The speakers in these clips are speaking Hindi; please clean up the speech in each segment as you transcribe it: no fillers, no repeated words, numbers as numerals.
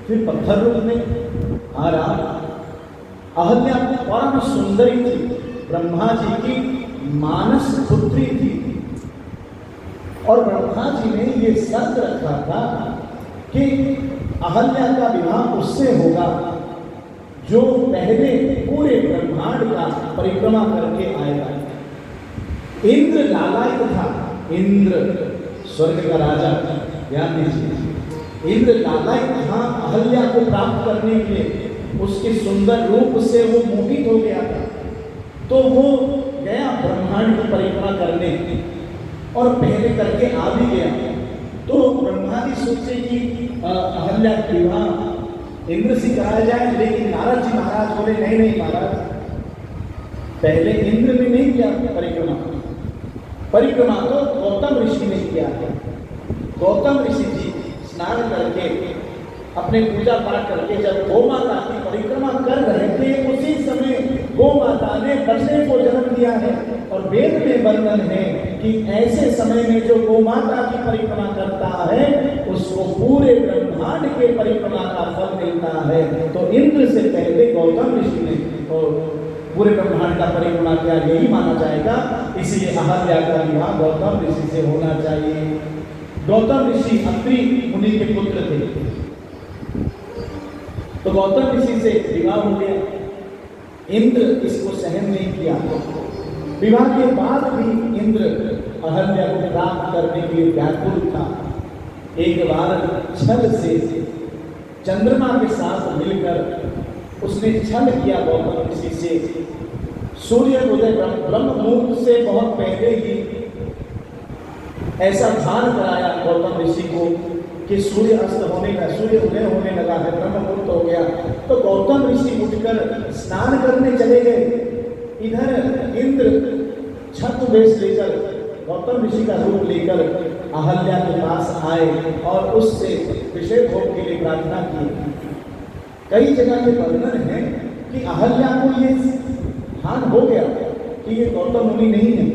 फिर पत्थर रूप में आ रहा। अहल्या परम सुंदरी थी, ब्रह्मा जी की मानस पुत्री थी, और ब्रह्मा जी ने ये शर्त रखा था कि अहल्या का विवाह उससे होगा जो पहले पूरे ब्रह्मांड का परिक्रमा करके आएगा। इंद्र लालायित था, इंद्र स्वर्ग का राजा, ध्यान दीजिए, इंद्र लालायित था अहल्या को प्राप्त करने के लिए। उसके सुंदर रूप से वो मोहित हो गया था, तो वो गया ब्रह्मांड की परिक्रमा करने, और पहले करके आ भी गया। तो ब्रह्मा जी सोचे कि अहल्या का विवाह इंद्र से कराया जाए, लेकिन नारद जी महाराज बोले नहीं नहीं महाराज, पहले इंद्र ने नहीं किया परिक्रमा, परिक्रमा तो गौतम ऋषि ने किया है। गौतम ऋषि जी स्नान करके अपने पूजा पाठ करके जब गौ माता की परिक्रमा कर रहे थे, उसी समय गौ माता ने बछड़े को जन्म दिया है। और वेद में वर्णन है कि ऐसे समय में जो गौ माता की परिक्रमा करता है उसको पूरे ब्रह्मांड के परिक्रमा का फल मिलता है। तो इंद्र से पहले गौतम ऋषि ने और पूरे ब्रह्मांड का परिक्रमा किया, यही माना जाएगा। इसलिए अहल्या का विवाह गौतम ऋषि से होना चाहिए। गौतम ऋषि अत्रि मुनि के पुत्र थे, तो गौतम ऋषि से विवाह हो गया। इंद्र इसको सहन नहीं किया। विवाह के बाद भी इंद्र अहल्या को प्राप्त करने के लिए व्याकुल था। एक बार छल से चंद्रमा के साथ मिलकर उसने छल किया गौतम ऋषि से। सूर्य उदय ब्रह्म मुहूर्त से बहुत पहले ही ऐसा भान कराया गौतम ऋषि को कि सूर्य अस्त होने का, सूर्य उदय होने लगा है, ब्रह्म मुहूर्त हो गया। तो गौतम ऋषि उठकर स्नान करने चले गए। इधर इंद्र छत्र वेश लेकर, गौतम ऋषि का रूप लेकर अहल्या के पास आए और उससे विषय भोग के लिए प्रार्थना की। कई जगह ये वर्णन है कि अहल्या को ये भान हो गया कि ये गौतम मुनि नहीं है,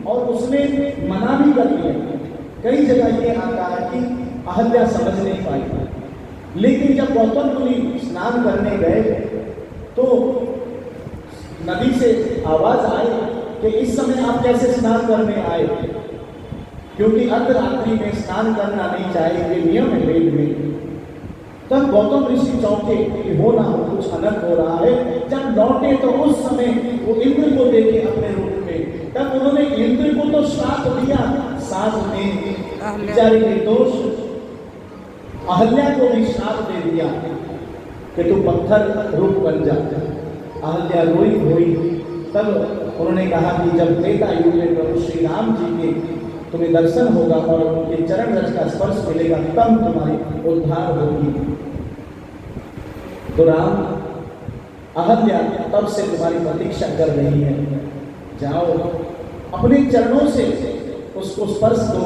और उसने मना भी कर दिया। कई जगह ये आता है कि अहल्या समझ नहीं पाई। लेकिन जब गौतम मुनि स्नान करने गए तो नदी से आवाज आई कि इस समय आप कैसे स्नान करने आए, क्योंकि अर्धरात्रि में स्नान करना नहीं चाहिए, ये नियम है वेद में। तब गौतम ऋषि चौंके कि हो ना हो कुछ अनर्थ हो रहा है। जब लौटे तो उस समय वो इंद्र को देखे अपने रूप में, तब उन्होंने इंद्र को तो श्राप दिया, साथ में बेचारी निर्दोष अहल्या को भी श्राप दे दिया कि तू पत्थर रूप बन जा। अहल्या रोई रोई। तब उन्होंने कहा कि जब त्रेता युग में प्रभु श्री राम जी के तुम्हें दर्शन होगा और उनके चरण रज का स्पर्श मिलेगा, तब तुम्हारी उद्धार होगी। तो राम, अहल्या तब से तुम्हारी प्रतीक्षा कर रही है, जाओ अपने चरणों से उसको स्पर्श दो,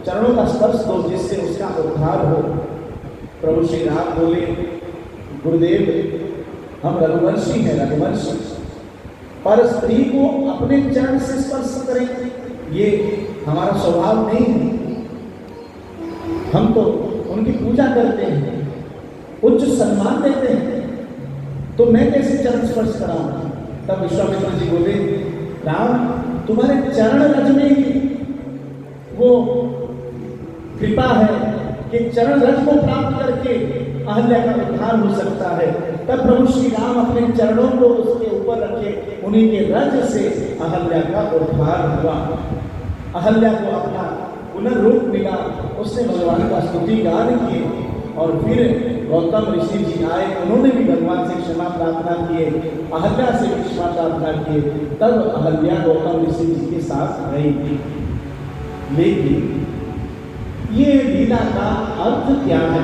चरणों का स्पर्श दो, जिससे उसका उद्धार हो। प्रभु श्री राम बोले, गुरुदेव हम रघुवंशी हैं, रघुवंशी, पर स्त्री को अपने चरण से स्पर्श करें ये हमारा स्वभाव नहीं है। हम तो उनकी पूजा करते हैं, उच्च सम्मान देते हैं, तो मैं कैसे चरण स्पर्श कराऊं? तब विश्वामित्र जी बोले, राम तुम्हारे चरण रज में ही वो कृपा है कि चरण रज को प्राप्त करके अहल्या का उद्धार हो सकता है। तब प्रभु श्री राम अपने चरणों को उसके ऊपर रखे, उन्हीं के रज से अहल्या का उद्धार हुआ। अहल्या को अपना पुनर्रूप मिला, उसने भगवान का स्तुति गान किए। और फिर गौतम ऋषि जी आए, उन्होंने भी भगवान से क्षमा प्रार्थना किए, अहल्या से भी क्षमा प्रार्थना किए। तब अहल्या गौतम ऋषि जी के साथ रही थी। लेकिन ये लीला का अर्थ क्या है?